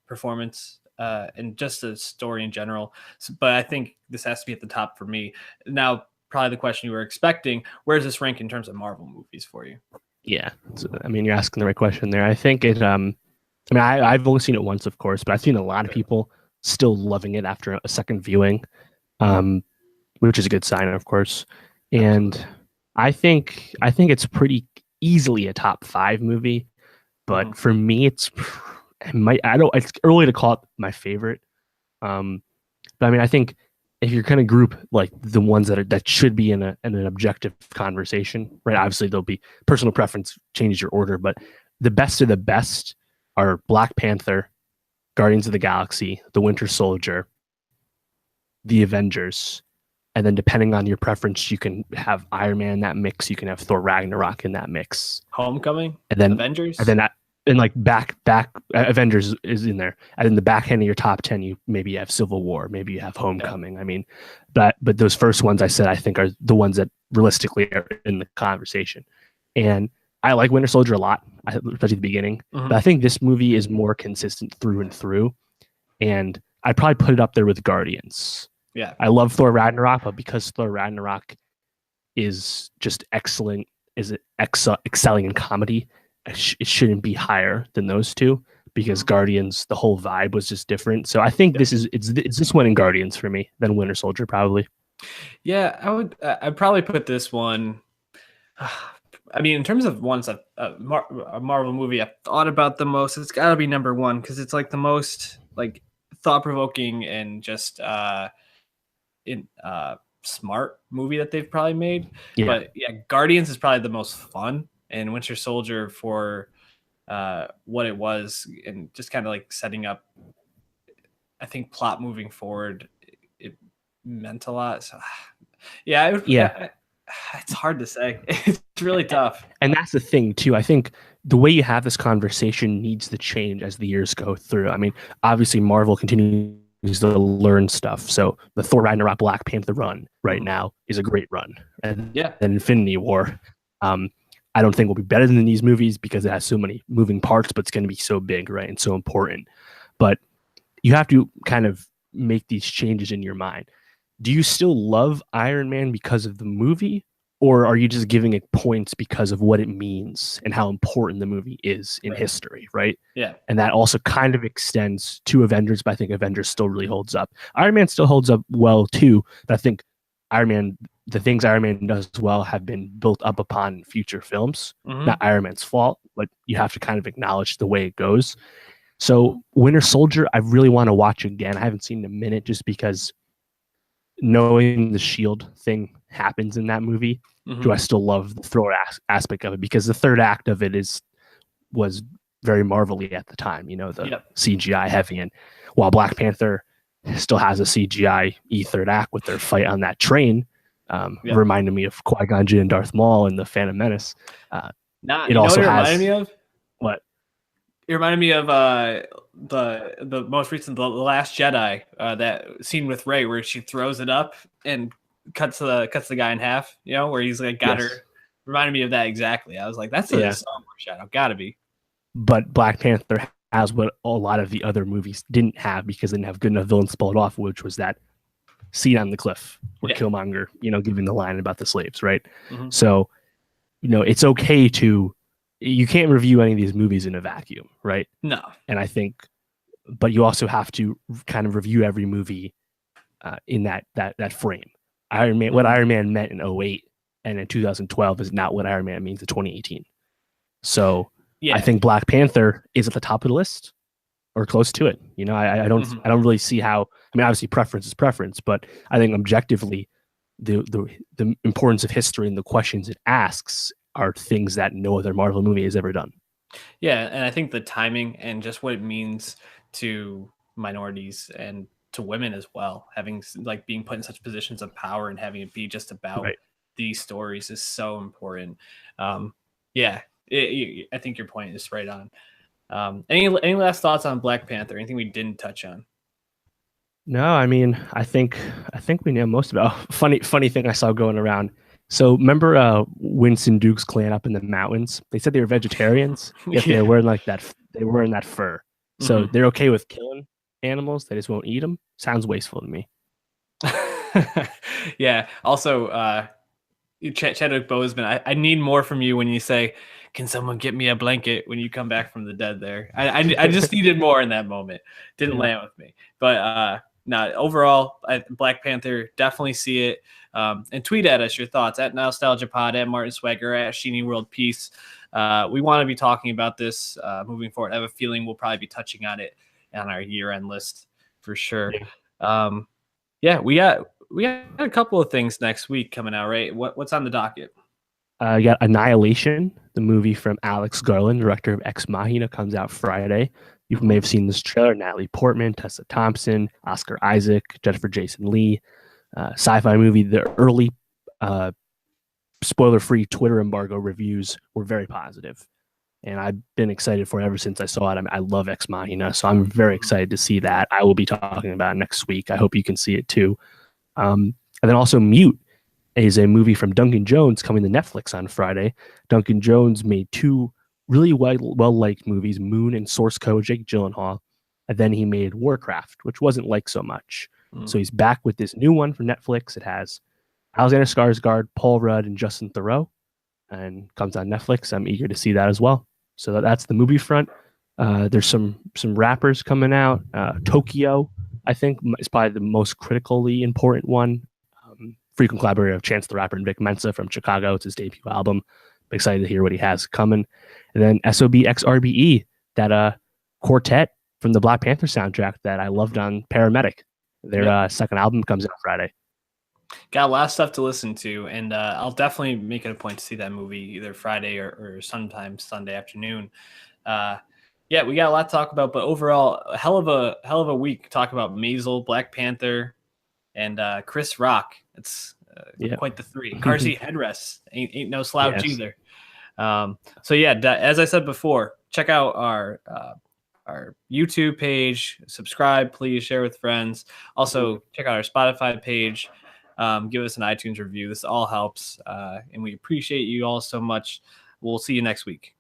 performance and just the story in general. But I think this has to be at the top for me. Now, probably the question you were expecting: where does this rank in terms of Marvel movies for you? Yeah, I mean, you're asking the right question there. I think it. I mean, I've only seen it once, of course, but I've seen a lot of people still loving it after a second viewing, Mhm. um, which is a good sign, of course. Absolutely. And I think it's pretty easily a top 5 movie. Hmm. But for me, I don't. It's early to call it my favorite. Um, but I mean, I think if you're kind of group like the ones that should be in an objective conversation, right? Obviously, there'll be personal preference changes your order, but the best of the best are Black Panther, Guardians of the Galaxy, The Winter Soldier, The Avengers, and then depending on your preference, you can have Iron Man in that mix. You can have Thor Ragnarok in that mix, Homecoming, and then and Avengers. then that and like back Avengers is in there, and in the back end of your top 10, you maybe have Civil War, maybe you have Yeah. Homecoming. I mean, but those first ones I said I think are the ones that realistically are in the conversation, and I like Winter Soldier a lot, especially at the beginning. But I Hmm. think this movie is more consistent through and through, and I'd probably put it up there with Guardians. Yeah. I love Thor Ragnarok, but because Thor Ragnarok is just excellent, excelling in comedy, it shouldn't be higher than those two because Mhm. Guardians, the whole vibe was just different. So I think it's this one in Guardians for me, then Winter Soldier probably. Yeah, I'd probably put this one. I mean, in terms of ones a Marvel movie I've thought about the most, it's got to be number one because it's like the most like thought provoking and just in smart movie that they've probably made. Yeah, But yeah, Guardians is probably the most fun, and Winter Soldier for what it was and just kind of like setting up. I think plot moving forward. meant a lot. So, yeah, it's hard to say. It's really tough. And that's the thing too. I think the way you have this conversation needs to change as the years go through. I mean, obviously Marvel continues to learn stuff. So the Thor Ragnarok Black Panther run right now is a great run. And Yeah. then Infinity War, I don't think will be better than these movies because it has so many moving parts, but it's going to be so big, right? And so important. But you have to kind of make these changes in your mind. Do you still love Iron Man because of the movie? Or are you just giving it points because of what it means and how important the movie is in history, right? Yeah. And that also kind of extends to Avengers, but I think Avengers still really holds up. Iron Man still holds up well too, but I think the things Iron Man does well have been built up upon future films. Not Iron Man's fault, but you have to kind of acknowledge the way it goes. So Winter Soldier, I really want to watch again. I haven't seen it in a minute just because knowing the shield thing happens in that movie. Do I still love the Thor aspect of it? Because the third act of it was very Marvel-y at the time, the CGI heavy. And while Black Panther still has a CGI third act with their fight on that train, reminded me of Qui-Gon Jinn and Darth Maul in the Phantom Menace. It also reminded me of? What? It reminded me of the most recent, the Last Jedi, that scene with Rey where she throws it up and cuts the guy in half. Where he's like got her. Reminded me of that exactly. I was like, that's a Star Wars shadow, gotta be. But Black Panther has what a lot of the other movies didn't have because they didn't have good enough villains to pull it off, which was that scene on the cliff where Killmonger, giving the line about the slaves, right? So, it's okay you can't review any of these movies in a vacuum, right? No. And I think, but you also have to kind of review every movie in that frame. Iron Man, what Iron Man meant in 2008 and in 2012 is not what Iron Man means in 2018. So I think Black Panther is at the top of the list or close to it. I don't really see how. I mean, obviously preference is preference, but I think objectively, the importance of history and the questions it asks are things that no other Marvel movie has ever done. Yeah, and I think the timing and just what it means to minorities and to women as well, having being put in such positions of power and having it be just about these stories is so important. I think your point is right on. Any last thoughts on Black Panther? Anything we didn't touch on? No, I mean, I think we know most about. Funny thing I saw going around. So remember Winston Duke's clan up in the mountains? They said they were vegetarians, yet they were wearing they were wearing that fur. So they're okay with killing animals, they just won't eat them. Sounds wasteful to me. Yeah. Also, Chadwick Boseman, I need more from you when you say, "Can someone get me a blanket?" when you come back from the dead. There, I just needed more in that moment. Didn't land with me, but overall, Black Panther, definitely see it. And tweet at us your thoughts at Nowstalgia Pod, at Martin Swagger, at Sheeny World Peace. We want to be talking about this moving forward. I have a feeling we'll probably be touching on it on our year-end list for sure. We got a couple of things next week coming out, right? What's on the docket? You got Annihilation, the movie from Alex Garland, director of Ex Machina, comes out Friday. You may have seen this trailer. Natalie Portman, Tessa Thompson, Oscar Isaac, Jennifer Jason Leigh. Sci-fi movie. The early spoiler-free Twitter embargo reviews were very positive, and I've been excited for it ever since I saw it. I love Ex Machina, so I'm very excited to see that. I will be talking about it next week. I hope you can see it too. And then also Mute is a movie from Duncan Jones coming to Netflix on Friday. Duncan Jones made two really well-liked movies, Moon and Source Code, Jake Gyllenhaal, and then he made Warcraft, which wasn't liked so much. So he's back with this new one from Netflix. It has Alexander Skarsgård, Paul Rudd, and Justin Theroux, and comes on Netflix. I'm eager to see that as well. So that's the movie front. There's some rappers coming out. Tokyo, I think, is probably the most critically important one. Frequent collaborator of Chance the Rapper and Vic Mensa from Chicago. It's his debut album. I'm excited to hear what he has coming. And then SOBXRBE, that quartet from the Black Panther soundtrack that I loved on Paramedic. Their second album comes out Friday. Got a lot of stuff to listen to, and I'll definitely make it a point to see that movie either Friday or sometime Sunday afternoon. We got a lot to talk about, but overall, a hell of a week. Talk about Maisel, Black Panther, and Chris Rock. It's Yeah. quite the three. Car seat headrests ain't no slouch Yes. either. So yeah, as I said before, check out our YouTube page, subscribe, please share with friends. Also check out our Spotify page. Give us an iTunes review. This all helps. And we appreciate you all so much. We'll see you next week.